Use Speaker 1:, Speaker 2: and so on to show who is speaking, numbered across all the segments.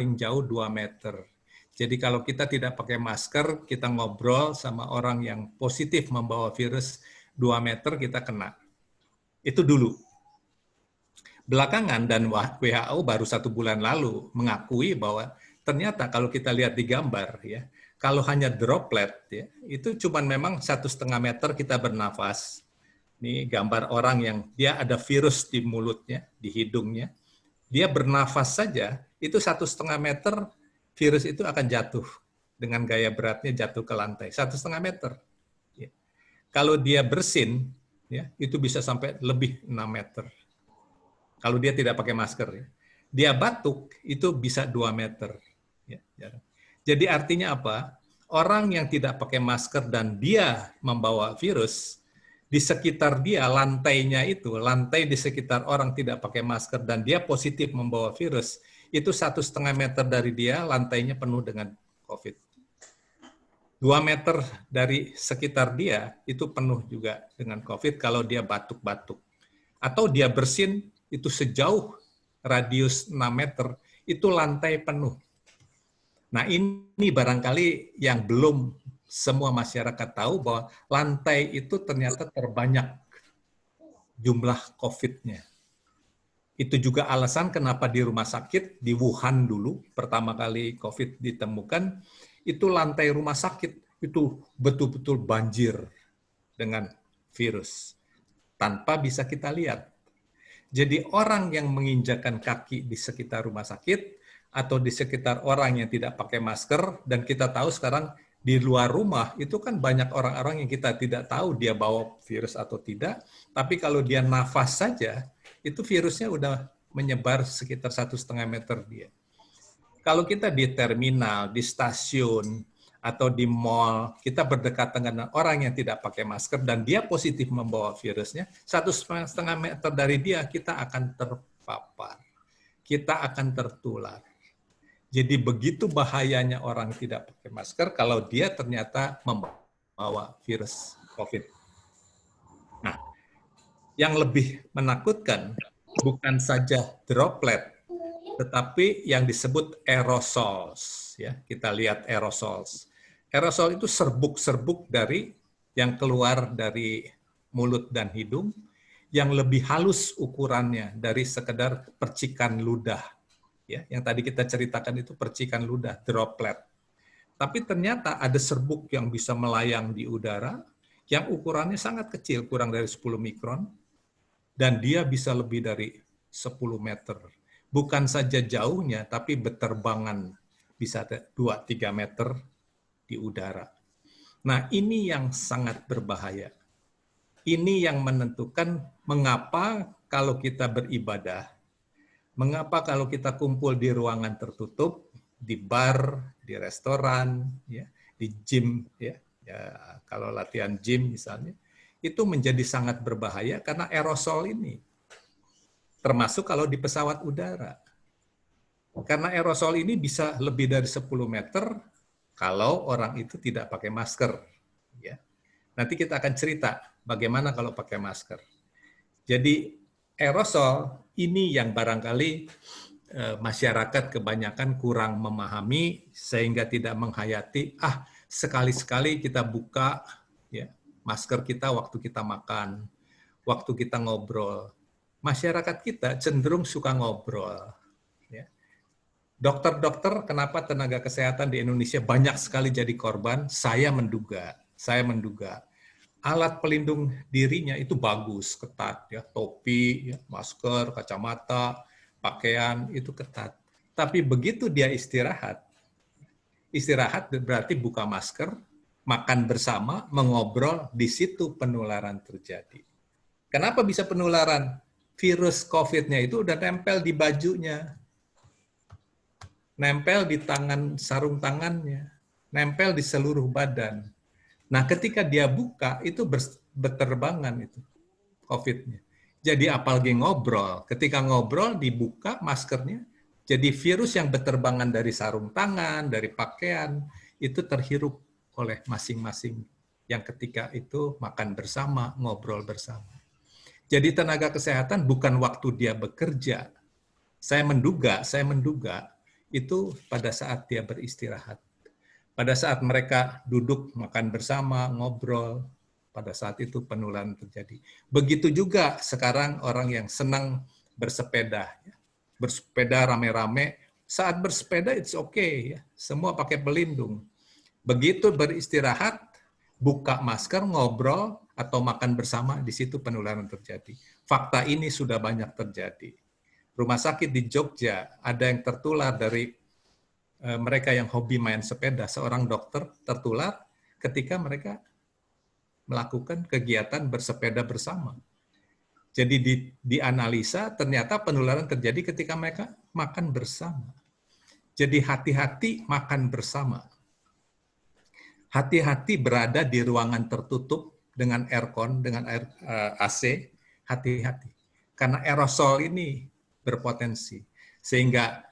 Speaker 1: paling jauh 2 meter. Jadi kalau kita tidak pakai masker, kita ngobrol sama orang yang positif membawa virus 2 meter, kita kena. Itu dulu. Belakangan, dan WHO baru 1 bulan lalu mengakui bahwa ternyata kalau kita lihat di gambar, ya, kalau hanya droplet, ya, itu cuma memang 1,5 meter kita bernafas. Ini gambar orang yang dia ada virus di mulutnya, di hidungnya. Dia bernafas saja, itu 1,5 meter virus itu akan jatuh dengan gaya beratnya jatuh ke lantai 1,5 meter. Ya. Kalau dia bersin, ya, itu bisa sampai lebih 6 meter. Kalau dia tidak pakai masker, ya. Dia batuk itu bisa 2 meter. Ya. Jadi artinya apa? Orang yang tidak pakai masker dan dia membawa virus, di sekitar dia lantainya itu, lantai di sekitar orang tidak pakai masker dan dia positif membawa virus, itu 1,5 meter dari dia lantainya penuh dengan COVID. 2 meter dari sekitar dia itu penuh juga dengan COVID kalau dia batuk-batuk. Atau dia bersin itu sejauh radius 6 meter itu lantai penuh. Nah ini barangkali yang belum semua masyarakat tahu bahwa lantai itu ternyata terbanyak jumlah COVID-nya. Itu juga alasan kenapa di rumah sakit di Wuhan dulu pertama kali COVID ditemukan, itu lantai rumah sakit itu betul-betul banjir dengan virus tanpa bisa kita lihat. Jadi orang yang menginjakan kaki di sekitar rumah sakit atau di sekitar orang yang tidak pakai masker, dan kita tahu sekarang di luar rumah itu kan banyak orang-orang yang kita tidak tahu dia bawa virus atau tidak, tapi kalau dia nafas saja, itu virusnya udah menyebar sekitar 1,5 meter dia. Kalau kita di terminal, di stasiun, atau di mall, kita berdekatan dengan orang yang tidak pakai masker dan dia positif membawa virusnya, 1,5 meter dari dia kita akan terpapar. Kita akan tertular. Jadi begitu bahayanya orang tidak pakai masker kalau dia ternyata membawa virus COVID. Nah, yang lebih menakutkan bukan saja droplet, tetapi yang disebut aerosols. Ya, kita lihat aerosols. Aerosol itu serbuk-serbuk dari yang keluar dari mulut dan hidung, yang lebih halus ukurannya dari sekedar percikan ludah. Ya, yang tadi kita ceritakan itu percikan ludah, droplet. Tapi ternyata ada serbuk yang bisa melayang di udara, yang ukurannya sangat kecil, kurang dari 10 mikron, dan dia bisa lebih dari 10 meter. Bukan saja jauhnya, tapi berterbangan bisa 2-3 meter di udara. Nah, ini yang sangat berbahaya. Ini yang menentukan mengapa kalau kita beribadah, mengapa kalau kita kumpul di ruangan tertutup, di bar, di restoran, ya, di gym, ya, kalau latihan gym misalnya, itu menjadi sangat berbahaya karena aerosol ini. Termasuk kalau di pesawat udara. Karena aerosol ini bisa lebih dari 10 meter kalau orang itu tidak pakai masker. Ya. Nanti kita akan cerita bagaimana kalau pakai masker. Jadi aerosol ini yang barangkali masyarakat kebanyakan kurang memahami sehingga tidak menghayati, sekali-sekali kita buka ya, masker kita waktu kita makan, waktu kita ngobrol. Masyarakat kita cenderung suka ngobrol. Ya. Dokter-dokter, kenapa tenaga kesehatan di Indonesia banyak sekali jadi korban? Saya menduga alat pelindung dirinya itu bagus, ketat, ya, topi, ya, masker, kacamata, pakaian itu ketat. Tapi begitu dia istirahat berarti buka masker, makan bersama, mengobrol, di situ penularan terjadi. Kenapa bisa penularan? Virus COVID-nya itu udah nempel di bajunya, nempel di tangan, sarung tangannya, nempel di seluruh badan. Nah, ketika dia buka, itu berterbangan itu COVID-nya. Jadi apalagi ngobrol, ketika ngobrol dibuka maskernya, jadi virus yang berterbangan dari sarung tangan, dari pakaian, itu terhirup oleh masing-masing yang ketika itu makan bersama, ngobrol bersama. Jadi tenaga kesehatan bukan waktu dia bekerja. Saya menduga itu pada saat dia beristirahat. Pada saat mereka duduk makan bersama, ngobrol, pada saat itu penularan terjadi. Begitu juga sekarang orang yang senang bersepeda. Bersepeda rame-rame, saat bersepeda it's okay, ya. Semua pakai pelindung. Begitu beristirahat, buka masker, ngobrol, atau makan bersama, di situ penularan terjadi. Fakta ini sudah banyak terjadi. Rumah sakit di Jogja ada yang tertular dari mereka yang hobi main sepeda, seorang dokter tertular ketika mereka melakukan kegiatan bersepeda bersama. Jadi dianalisa ternyata penularan terjadi ketika mereka makan bersama. Jadi hati-hati makan bersama. Hati-hati berada di ruangan tertutup dengan aircon, dengan air AC, hati-hati. Karena aerosol ini berpotensi. Sehingga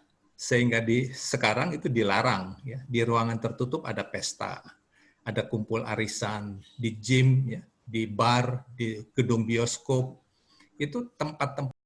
Speaker 1: sekarang itu dilarang, ya. Di ruangan tertutup ada pesta, ada kumpul arisan, di gym, ya, di bar, di gedung bioskop, itu tempat-tempat